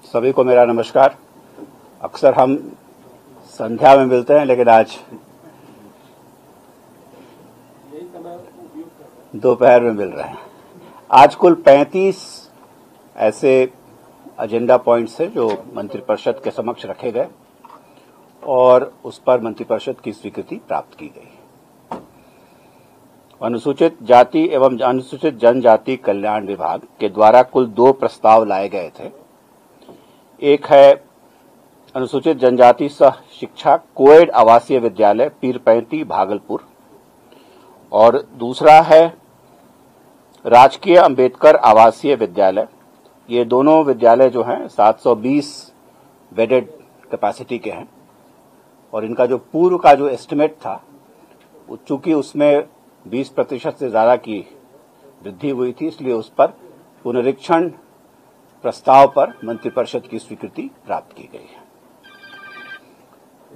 सभी को मेरा नमस्कार। अक्सर हम संध्या में मिलते हैं, लेकिन आज दोपहर में मिल रहे हैं। आज कुल 35 ऐसे एजेंडा पॉइंट्स हैं जो मंत्रिपरिषद के समक्ष रखे गए और उस पर मंत्रिपरिषद की स्वीकृति प्राप्त की गई। अनुसूचित जाति एवं अनुसूचित जनजाति कल्याण विभाग के द्वारा कुल 2 प्रस्ताव लाए गए थे। एक है अनुसूचित जनजाति सह शिक्षा कोएड आवासीय विद्यालय पीरपैंती भागलपुर और दूसरा है राजकीय अंबेडकर आवासीय विद्यालय। ये दोनों विद्यालय जो हैं 720 बेडेड कैपेसिटी के हैं और इनका जो पूर्व का जो एस्टिमेट था, चूंकि उसमें 20% से ज्यादा की वृद्धि हुई थी, इसलिए उस पर पुनरीक्षण प्रस्ताव पर मंत्रिपरिषद की स्वीकृति प्राप्त की गई है।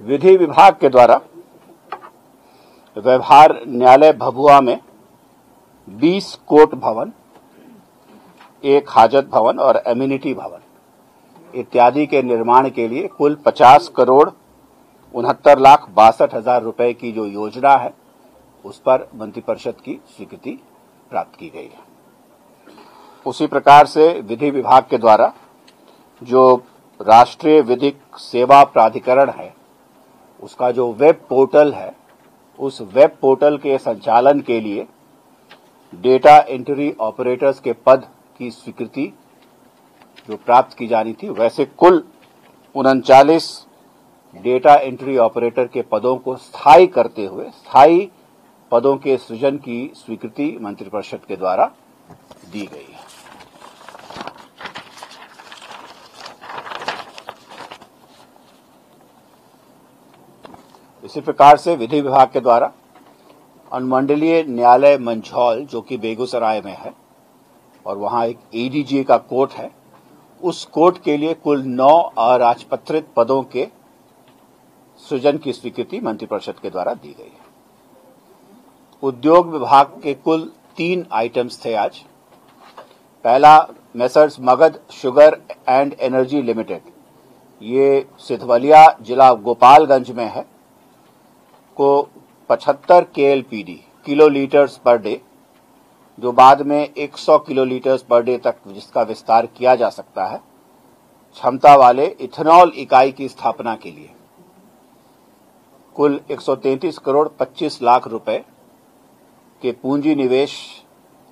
विधि विभाग के द्वारा व्यवहार न्यायालय भभुआ में 20 कोर्ट भवन, 1 हाजत भवन और एम्यूनिटी भवन इत्यादि के निर्माण के लिए कुल 50,69,62,00,000 रुपए की जो योजना है, उस पर मंत्रिपरिषद की स्वीकृति प्राप्त की गई है। उसी प्रकार से विधि विभाग के द्वारा जो राष्ट्रीय विधिक सेवा प्राधिकरण है, उसका जो वेब पोर्टल है, उस वेब पोर्टल के संचालन के लिए डेटा एंट्री ऑपरेटर्स के पद की स्वीकृति जो प्राप्त की जानी थी, वैसे कुल 39 डेटा एंट्री ऑपरेटर के पदों को स्थायी करते हुए स्थायी पदों के सृजन की स्वीकृति मंत्रिपरिषद के द्वारा दी गई है। इसी प्रकार से विधि विभाग के द्वारा अनुमंडलीय न्यायालय मंझौल, जो कि बेगूसराय में है और वहां एक एडीजी का कोर्ट है, उस कोर्ट के लिए कुल 9 अराजपत्रित पदों के सृजन की स्वीकृति मंत्रिपरिषद के द्वारा दी गई है। उद्योग विभाग के कुल 3 आइटम्स थे आज। पहला, messrs Magadh sugar and energy limited, ये सिधवलिया जिला गोपालगंज में है, को 75 KLPD किलोलीटर्स पर डे, जो बाद में 100 किलोलीटर्स पर डे तक जिसका विस्तार किया जा सकता है, क्षमता वाले इथेनॉल इकाई की स्थापना के लिए कुल 133 करोड़ 25 लाख रुपए के पूंजी निवेश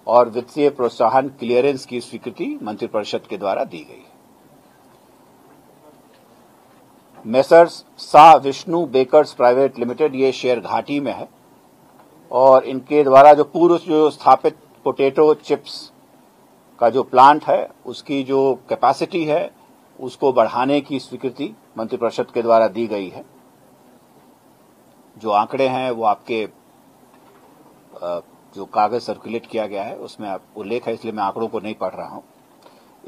और वित्तीय प्रोत्साहन क्लियरेंस की स्वीकृति मंत्रिपरिषद के द्वारा दी गई। Messrs Shah Vishnu Bakers Private Limited, ये शेयर घाटी में है और इनके द्वारा जो पूर्व जो स्थापित पोटैटो चिप्स का जो प्लांट है, उसकी जो कैपेसिटी है, उसको बढ़ाने की स्वीकृति मंत्रिपरिषद के द्वारा दी गई है। जो आंकड़े हैं वो आपके जो कागज सर्कुलेट किया गया है उसमें उल्लेख है, इसलिए मैं आंकड़ों को नहीं पढ़ रहा हूं।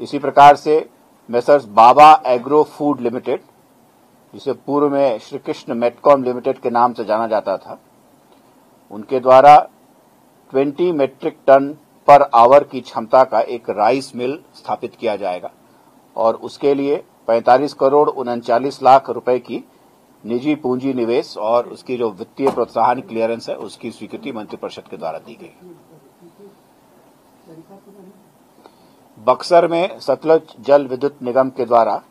इसी प्रकार से मेसर्स बाबा एग्रो फूड लिमिटेड, जिसे पूर्व में श्री कृष्ण मेटकॉम लिमिटेड के नाम से जाना जाता था, उनके द्वारा 20 मेट्रिक टन पर आवर की क्षमता का एक राइस मिल स्थापित किया जाएगा और उसके लिए 45 करोड़ 39 लाख रुपए की निजी पूंजी निवेश और उसकी जो वित्तीय प्रोत्साहन क्लियरेंस है, उसकी स्वीकृति मंत्रिपरिषद के द्वारा दी गई। बक्सर में सतलज जल विद्युत निगम के द्वारा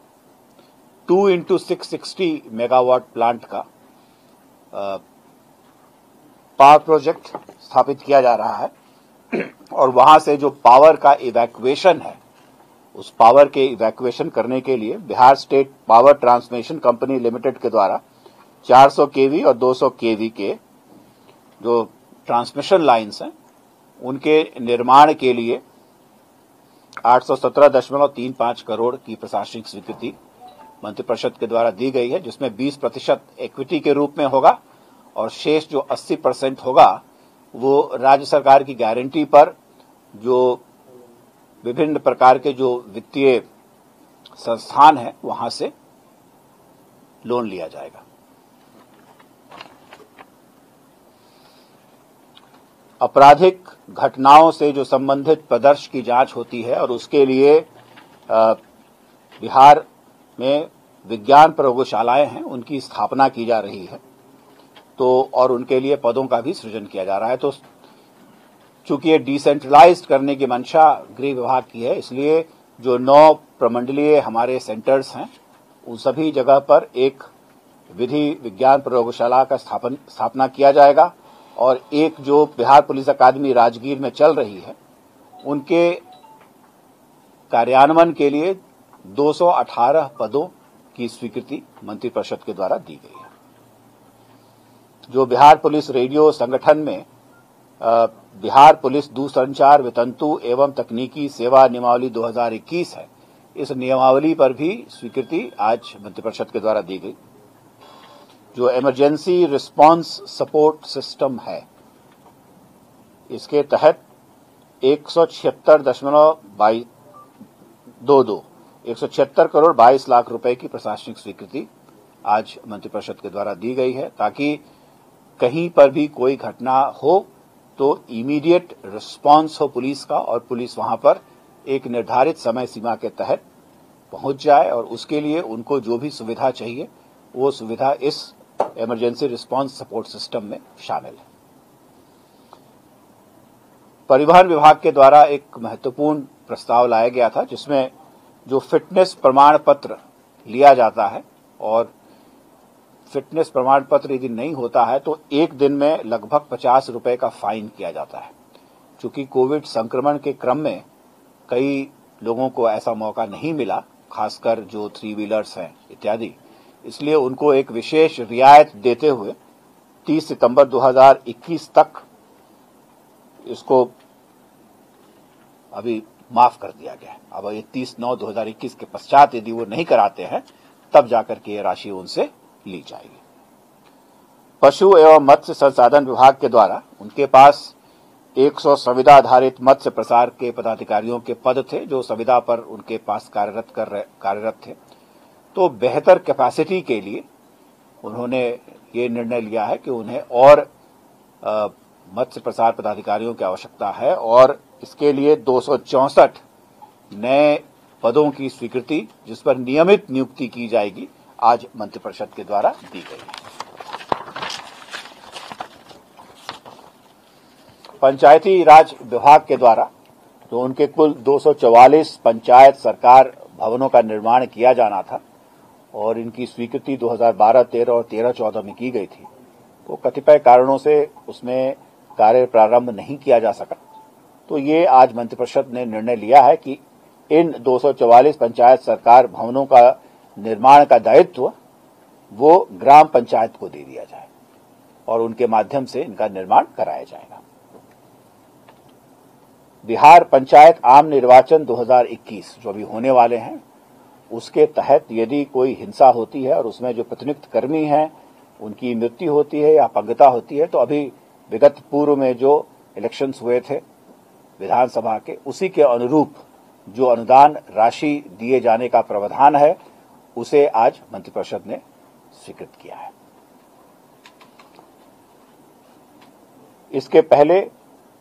2x660 मेगावाट प्लांट का पावर प्रोजेक्ट स्थापित किया जा रहा है और वहां से जो पावर का इवैक्यूएशन है, उस पावर के इवैक्यूएशन करने के लिए Bihar state power transmission company limited के द्वारा 400 kV और 200 kV के जो ट्रांसमिशन लाइन्स हैं, उनके निर्माण के लिए 817.35 करोड़ की प्रशासनिक स्वीकृति मंत्रिपरिषद के द्वारा दी गई है, जिसमें 20% इक्विटी के रूप में होगा और शेष जो 80% होगा वो राज्य सरकार की गारंटी पर जो विभिन्न प्रकार के जो वित्तीय संस्थान है, वहां से लोन लिया जाएगा। आपराधिक घटनाओं से जो संबंधित प्रदर्श की जांच होती है और उसके लिए बिहार में विज्ञान प्रयोगशालाएं हैं उनकी स्थापना की जा रही है, तो और उनके लिए पदों का भी सृजन किया जा रहा है। तो चूंकि ये डिसेंट्रलाइज्ड करने की मंशा गृह विभाग की है, इसलिए जो 9 प्रमंडलीय हमारे सेंटर्स हैं उन सभी जगह पर एक विधि विज्ञान प्रयोगशाला का स्थापना किया जाएगा और एक जो बिहार पुलिस अकादमी राजगीर में चल रही है उनके कार्यान्वयन के लिए 218 पदों की स्वीकृति मंत्रिपरिषद के द्वारा दी गई है। जो बिहार पुलिस रेडियो संगठन में बिहार पुलिस दूरसंचार वितंतु एवं तकनीकी सेवा नियमावली 2021 है, इस नियमावली पर भी स्वीकृति आज मंत्रिपरिषद के द्वारा दी गई। जो इमरजेंसी रिस्पांस सपोर्ट सिस्टम है, इसके तहत 176 करोड़ 22 लाख रुपए की प्रशासनिक स्वीकृति आज मंत्रिपरिषद के द्वारा दी गई है, ताकि कहीं पर भी कोई घटना हो तो इमीडिएट रिस्पांस हो पुलिस का और पुलिस वहां पर एक निर्धारित समय सीमा के तहत पहुंच जाए और उसके लिए उनको जो भी सुविधा चाहिए वो सुविधा इस इमरजेंसी रिस्पांस सपोर्ट सिस्टम में शामिल है। परिवहन विभाग के द्वारा एक महत्वपूर्ण प्रस्ताव लाया गया था, जिसमें जो फिटनेस प्रमाण पत्र लिया जाता है और फिटनेस प्रमाण पत्र यदि नहीं होता है तो एक दिन में लगभग 50 रुपए का फाइन किया जाता है। चूंकि कोविड संक्रमण के क्रम में कई लोगों को ऐसा मौका नहीं मिला, खासकर जो 3 व्हीलर्स हैं इत्यादि, इसलिए उनको एक विशेष रियायत देते हुए 30 सितंबर 2021 तक इसको अभी माफ कर दिया गया है। अब ये 30/9/2021 के पश्चात यदि वो नहीं कराते हैं तब जाकर के ये राशि उनसे ली जाएगी। पशु एवं मत्स्य संसाधन विभाग के द्वारा उनके पास 100 संविदा आधारित मत्स्य प्रसार के पदाधिकारियों के पद थे, जो संविदा पर उनके पास कार्यरत थे। तो बेहतर कैपेसिटी के लिए उन्होंने ये निर्णय लिया है कि उन्हें और मत्स्य प्रसार पदाधिकारियों की आवश्यकता है और इसके लिए 264 नए पदों की स्वीकृति, जिस पर नियमित नियुक्ति की जाएगी, आज मंत्रिपरिषद के द्वारा दी गई है। पंचायती राज विभाग के द्वारा तो उनके कुल 244 पंचायत सरकार भवनों का निर्माण किया जाना था और इनकी स्वीकृति 2012-13 और 13-14 में की गई थी। तो कतिपय कारणों से उसमें कार्य प्रारंभ नहीं किया जा सका। तो ये आज मंत्रिपरिषद ने निर्णय लिया है कि इन 244 पंचायत सरकार भवनों का निर्माण का दायित्व वो ग्राम पंचायत को दे दिया जाए और उनके माध्यम से इनका निर्माण कराया जाएगा। बिहार पंचायत आम निर्वाचन 2021 जो अभी होने वाले हैं, उसके तहत यदि कोई हिंसा होती है और उसमें जो प्रतिनियुक्त कर्मी हैं उनकी मृत्यु होती है या अपंगता होती है, तो अभी विगत पूर्व में जो इलेक्शंस हुए थे विधानसभा के, उसी के अनुरूप जो अनुदान राशि दिए जाने का प्रावधान है उसे आज मंत्रिपरिषद ने स्वीकृत किया है। इसके पहले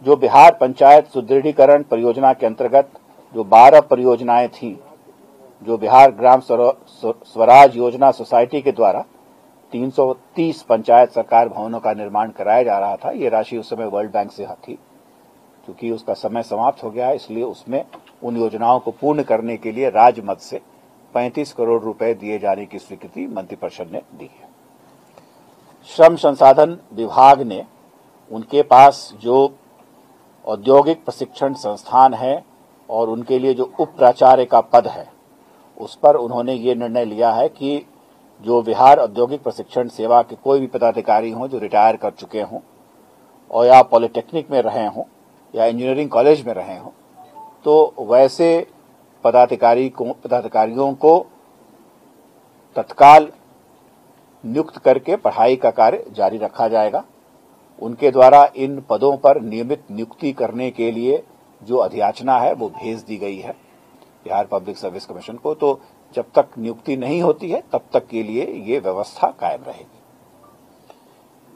जो बिहार पंचायत सुदृढ़ीकरण परियोजना के अंतर्गत जो 12 परियोजनाएं थीं, जो बिहार ग्राम स्वराज योजना सोसाइटी के द्वारा 330 पंचायत सरकार भवनों का निर्माण कराया जा रहा था, ये राशि उस समय वर्ल्ड बैंक से थी। क्योंकि उसका समय समाप्त हो गया है, इसलिए उसमें उन योजनाओं को पूर्ण करने के लिए राज्य मद से 35 करोड़ रुपए दिए जाने की स्वीकृति मंत्रिपरिषद ने दी है। श्रम संसाधन विभाग ने उनके पास जो औद्योगिक प्रशिक्षण संस्थान है और उनके लिए जो उप प्राचार्य का पद है, उस पर उन्होंने ये निर्णय लिया है कि जो बिहार औद्योगिक प्रशिक्षण सेवा के कोई भी पदाधिकारी हों जो रिटायर कर चुके हों और या पॉलिटेक्निक में रहे हों या इंजीनियरिंग कॉलेज में रहे हों, तो वैसे पदाधिकारियों को तत्काल नियुक्त करके पढ़ाई का कार्य जारी रखा जाएगा। उनके द्वारा इन पदों पर नियमित नियुक्ति करने के लिए जो अधियाचना है वो भेज दी गई है बिहार पब्लिक सर्विस कमीशन को। तो जब तक नियुक्ति नहीं होती है तब तक के लिए ये व्यवस्था कायम रहेगी।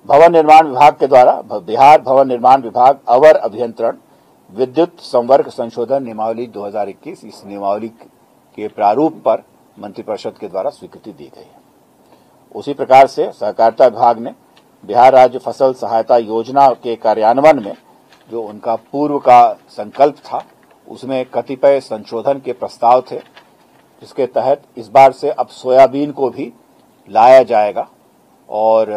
भवन निर्माण विभाग के द्वारा बिहार भवन निर्माण विभाग अवर अभियंत्रण विद्युत संवर्ग संशोधन नियमावली 2021, इस नियमावली के प्रारूप पर मंत्रिपरिषद के द्वारा स्वीकृति दी गई है। उसी प्रकार से सहकारिता विभाग ने बिहार राज्य फसल सहायता योजना के कार्यान्वयन में जो उनका पूर्व का संकल्प था, उसमें कतिपय संशोधन के प्रस्ताव थे, जिसके तहत इस बार से अब सोयाबीन को भी लाया जाएगा और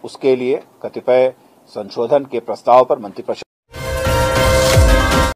उसके लिए कतिपय संशोधन के प्रस्ताव पर मंत्रिपरिषद